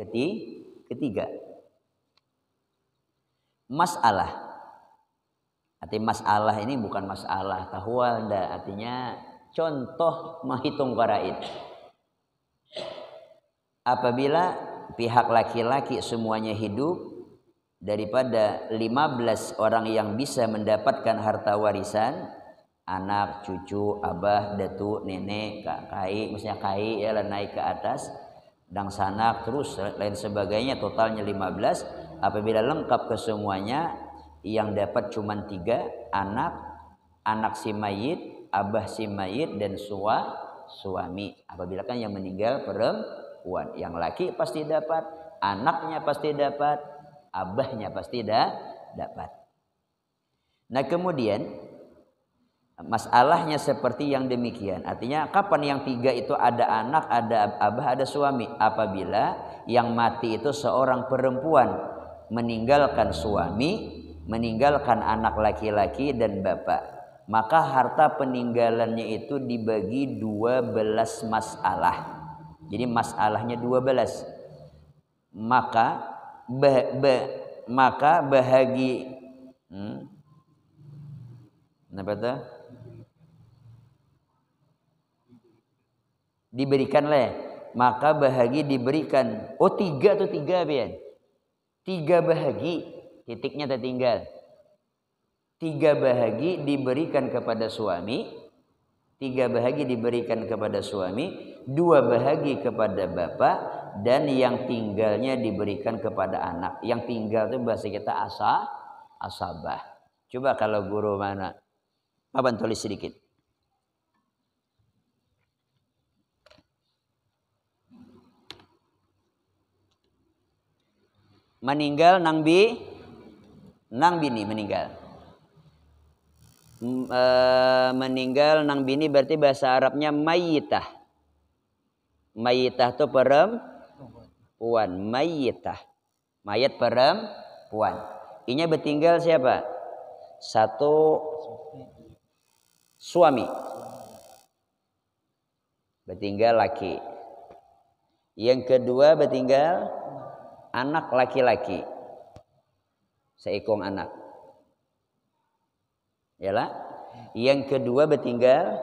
Ketiga. Masalah. Arti masalah ini bukan masalah tahwal, artinya contoh menghitung faraid. Apabila pihak laki-laki semuanya hidup, daripada 15 orang yang bisa mendapatkan harta warisan, anak, cucu, abah, datu, nenek, kai, maksudnya kai ya naik ke atas, dan sanak terus lain sebagainya, totalnya 15. Apabila lengkap kesemuanya, yang dapat cuma 3, anak si mayit, abah si mayit, dan suami. Apabila kan yang meninggal perempuan, yang laki pasti dapat, anaknya pasti dapat, abahnya pasti dapat. Nah kemudian masalahnya seperti yang demikian. Artinya kapan yang 3 itu ada anak, ada abah, ada suami? Apabila yang mati itu seorang perempuan, meninggalkan suami, meninggalkan anak laki-laki dan bapak, maka harta peninggalannya itu dibagi 12 masalah. Jadi masalahnya 12. Maka bahagi apa tuh? Diberikan leh, maka bahagi diberikan. Oh 3 tuh 3 Bian. 3 bahagi, titiknya tertinggal. 3 bahagi diberikan kepada suami, 3 bahagi diberikan kepada suami, 2 bahagi kepada bapak, dan yang tinggalnya diberikan kepada anak. Yang tinggal itu bahasa kita asabah. Coba kalau guru mana? Papan tulis sedikit. Meninggal nang bini meninggal. Meninggal nang bini berarti bahasa Arabnya mayitah. Mayitah itu perempuan. Mayitah. Mayat perempuan. Inya bertinggal siapa? 1 suami. Bertinggal laki. Yang kedua bertinggal anak laki-laki. Seekong anak. Yalah. Yang kedua bertinggal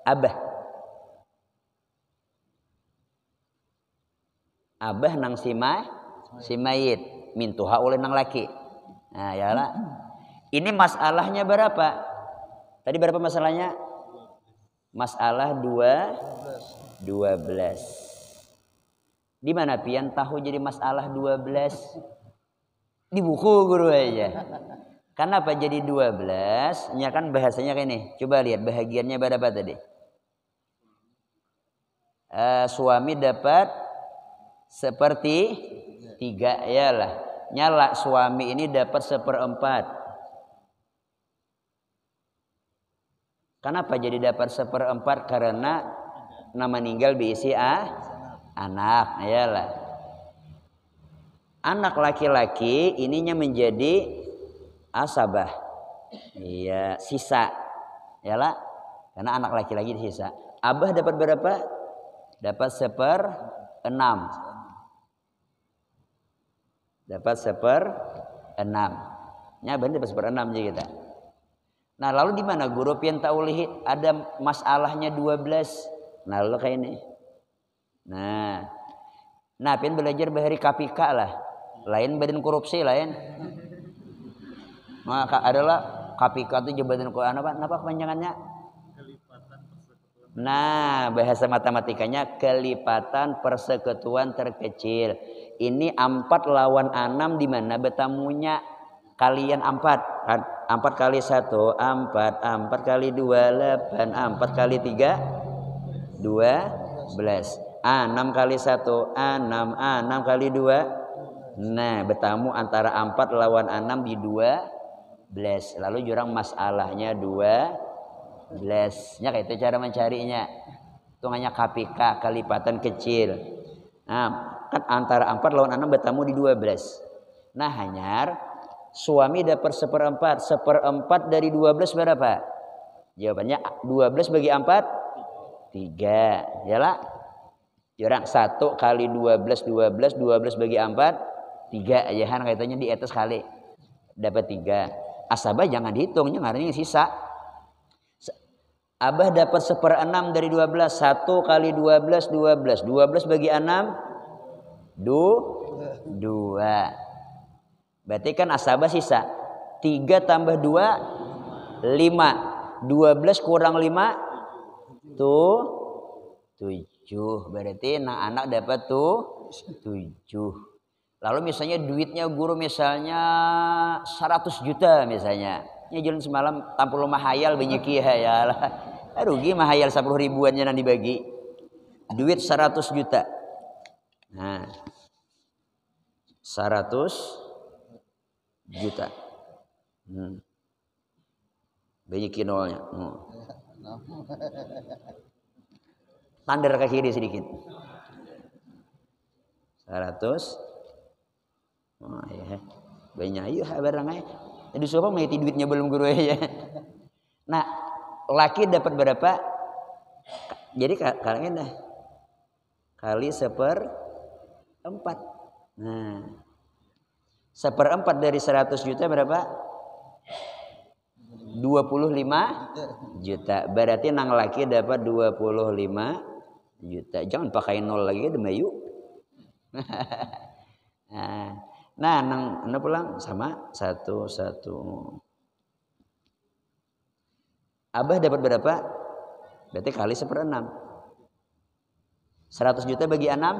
abah. Abah nang si mayit, mintuha oleh nang laki. Nah, yalah. Ini masalahnya berapa? Tadi berapa masalahnya? Masalah 12. Di mana pian tahu jadi masalah 12? Di buku guru aja. Kenapa jadi 12? Nya kan bahasanya kayak ini. Coba lihat bahagiannya berapa tadi? Suami dapat seperti 3 yalah. Nyala suami ini dapat 1/4. Kenapa jadi dapat 1/4? Karena nama meninggal diisi anak, yalah. Anak laki-laki ininya menjadi asabah. Iya, sisa. Yalah. Karena anak laki-laki sisa. Abah dapat berapa? Dapat 1/6. Dapat 1/6. Nya benar dapat 1/6 aja kita. Nah lalu di mana guru pian taulih ada masalahnya 12. Nah lalu kayak ini. Nah pian belajar bahari KPK lah. Lain badan korupsi lain. Maka adalah KPK itu jabatan apa kepanjangannya? Kelipatan persekutuan. Nah bahasa matematikanya kelipatan persekutuan terkecil. Ini 4 lawan 6 di mana bertamunya kalian 4. 4 kali 1 4, 4 kali 2 8, 4 kali 3 12, 6 kali 1 6, 6 kali 2. Nah bertamu antara 4 lawan 6 di 12. Lalu jurang masalahnya 12. Nya kayak itu cara mencarinya. Hitungannya KPK kelipatan kecil. Nah kan antara 4 lawan 6 bertamu di 12. Nah hanyar suami dapat 1/4. 1/4 dari 12 berapa? Jawabannya 12 bagi 4 3. Yalah. Jarang 1 kali 12 bagi 4 3 aja kan katanya di atas kali dapat 3. Asabah jangan dihitungnya ngarannya sisa. Abah dapat 1/6 dari 12. 1 kali 12 bagi 6 2. Berarti kan asabah sisa 3 tambah 2 5. 12 kurang 5 tuh 7. Berarti anak dapat tuh 7. Lalu misalnya duitnya guru misalnya 100 juta misalnya. Ya jalan semalam tampul mahayal banyak ya lah. Rugi mahayal 10 ribuannya nanti dibagi. Duit 100 juta. Nah. 100 juta. Banyak nolnya. Tandar ke kiri sedikit. 100. Oh ya. Banyak ayo barangnya. Jadi siapa mau duitnya belum guru ya. Nah, laki dapat berapa? Jadi kalian dah kali 1/4. Nah, 1/4 dari 100 juta berapa? 25 juta. Berarti nang laki dapat 25 juta. Jangan pakai 0 lagi demi yuk. Nah, nang pulang sama 1. Abah dapat berapa? Berarti kali 1/6. 100 juta bagi 6.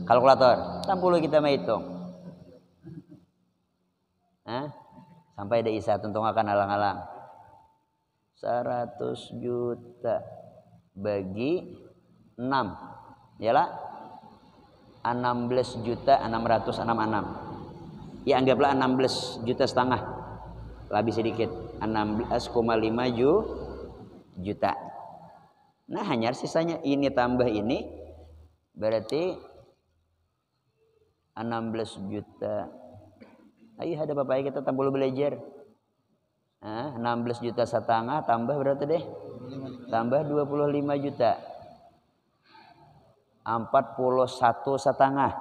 Kalkulator. 60 kita mau hitung. Sampai ada isa tentu akan alang-alang. 100 juta bagi 6. Yalah. 16 juta 666. Ya anggaplah 16 juta setengah. Lebih sedikit. 16,5 juta. Nah, hanya sisanya ini tambah ini berarti 16 juta. Ayo ada bapak kita tampil belajar. 16 juta setengah tambah berapa deh? Tambah 25 juta. 41 setengah.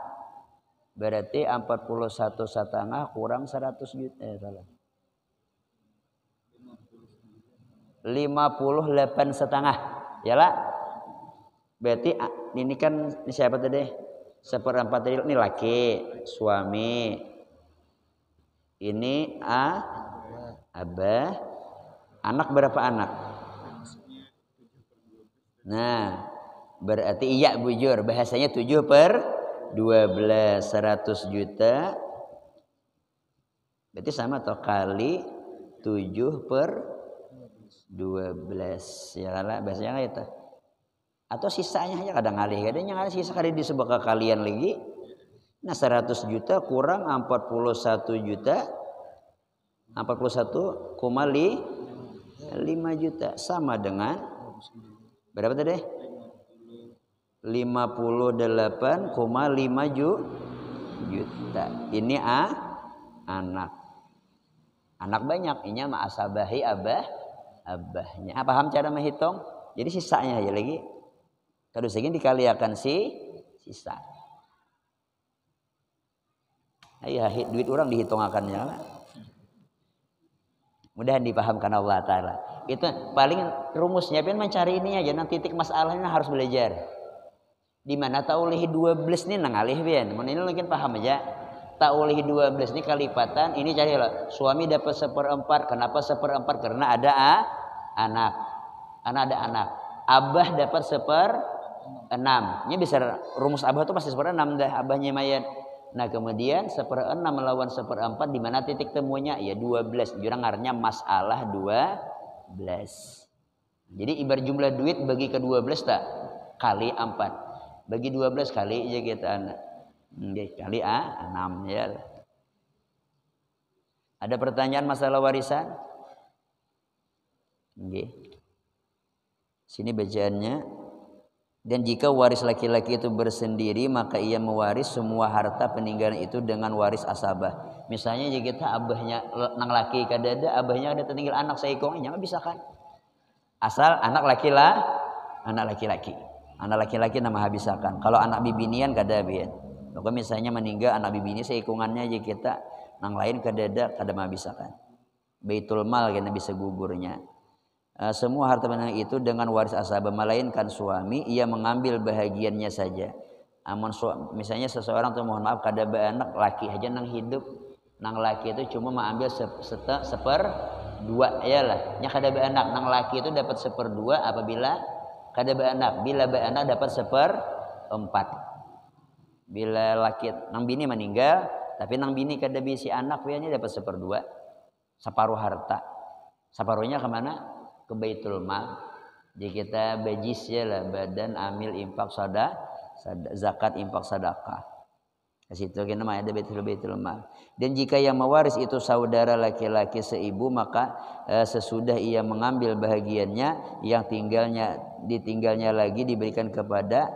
Berarti 41 setengah kurang 100 juta. Salah. 58 setengah. Yalah. Berarti ini kan ini siapa tadi? 1/4 tadi ini laki, suami. Ini abah. Anak berapa anak? Nah, berarti iya bujur. Bahasanya 7/12. 100 juta. Berarti sama atau kali 7/12. Ya lah, bahasanya itu. Atau sisanya aja kadang ngalih. Kadang ngalih sisa kali disebut kalian lagi. Nah 100 juta kurang 41 juta 41,5 juta sama dengan berapa tadi? 58,5 juta. Ini anak. Anak banyak. Ini mah asabahi abahnya. Paham cara menghitung? Jadi sisanya aja lagi. Kalau segini dikaliakan sisa. Ayah duit orang dihitung akannya. Mudah dipahamkan Allah Ta'ala. Itu paling rumusnya pun mencari ininya aja. Nanti titik masalahnya harus belajar. Di mana ta'ulihi 12 ini nangalih pian. Mun ini mungkin paham aja. Ta'ulihi 12 ini kalipatan. Ini cari lah. Suami dapat 1/4. Kenapa 1/4? Karena ada anak. Karena ada anak. Abah dapat 1/6. Ini bisa rumus abah itu pasti 1/6 dah abahnya mayan. Nah kemudian 1/6 melawan 1/4 di mana titik temunya? Ya 12. Jurang artinya masalah 12. Jadi ibarat jumlah duit bagi ke 12 tak? Kali 4. Bagi 12 kali aja kita kali 6 ya. Ada pertanyaan masalah warisan? Sini bacaannya. Dan jika waris laki-laki itu bersendiri maka ia mewaris semua harta peninggalan itu dengan waris asabah. Misalnya jika kita abahnya nang laki kadada abahnya ada tertinggal anak seikongnya bisa kan? Asal anak laki-laki. Anak laki-laki nama habisakan. Kalau anak bibinian kada bian. Maka misalnya meninggal anak bibini seikungannya aja kita nang lain kada habisakan. Baitul mal kena bisa gugurnya. Semua harta benda itu dengan waris asabah melainkan suami ia mengambil bahagiannya saja. Amun misalnya seseorang tuh mohon maaf kada beranak laki aja nang hidup nang laki itu cuma mengambil seperdua ya lah. Nya kada beranak nang laki itu dapat seperdua apabila kada beranak. Bila beranak dapat seperempat. Bila laki nang bini meninggal tapi nang bini kada bisi anak biasanya dapat seperdua. Separuh harta. Separuhnya kemana? Ke baitul mal. Jadi kita bajis ya lah badan amil infak zakat infak sedekah. Di situ kita namanya ada baitul mal. Dan jika yang mewaris itu saudara laki-laki seibu maka sesudah ia mengambil bahagiannya yang ditinggalnya lagi diberikan kepada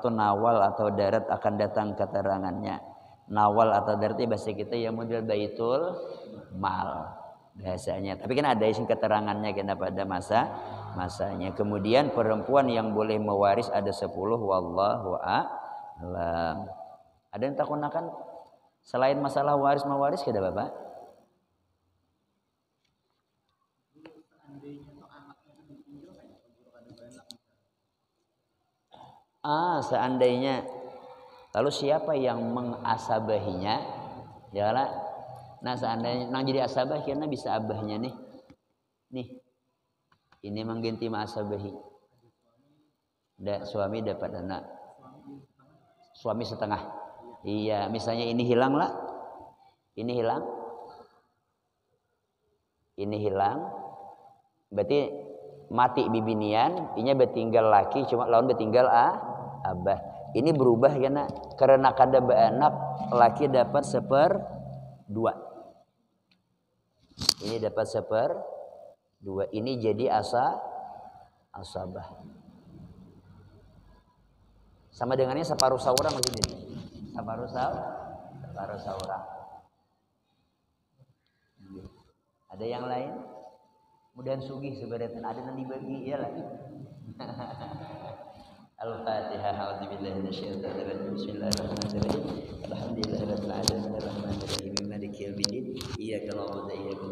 nawal atau darat akan datang keterangannya. Nawal atau darat bahasa kita yang model baitul mal bahasanya. Tapi kan ada isim keterangannya kena pada masanya. Kemudian perempuan yang boleh mewaris ada 10 wallahu a'lam. Ada yang takunakan selain masalah waris mewaris kada Bapak? Seandainya lalu siapa yang mengasabahinya? Ya lah. Nah seandainya nang jadi asabah kira bisa abahnya nih. Ini mengganti asabahi. Suami dapat anak. Suami setengah. Iya, misalnya ini hilang lah. Ini hilang. Berarti mati bibinian, inya betinggal laki cuma lawan betinggal abah. Ini berubah karena kada beranak laki dapat seperdua. Ini dapat seperdua. Ini jadi asabah. Sama dengannya separuh saurang lagi jadi. Separuh saurang. Ada yang lain? Mudahan sugih sebenarnya ada yang dibagi ya lah. Al-Fatihah. A'udzubillahi minasyaitonir rajim. Bismillahirrahmanirrahim. Alhamdulillahirabbil alamin arrahmanirrahim maliki yaumiddin. Iyyaka na'budu wa iyyaka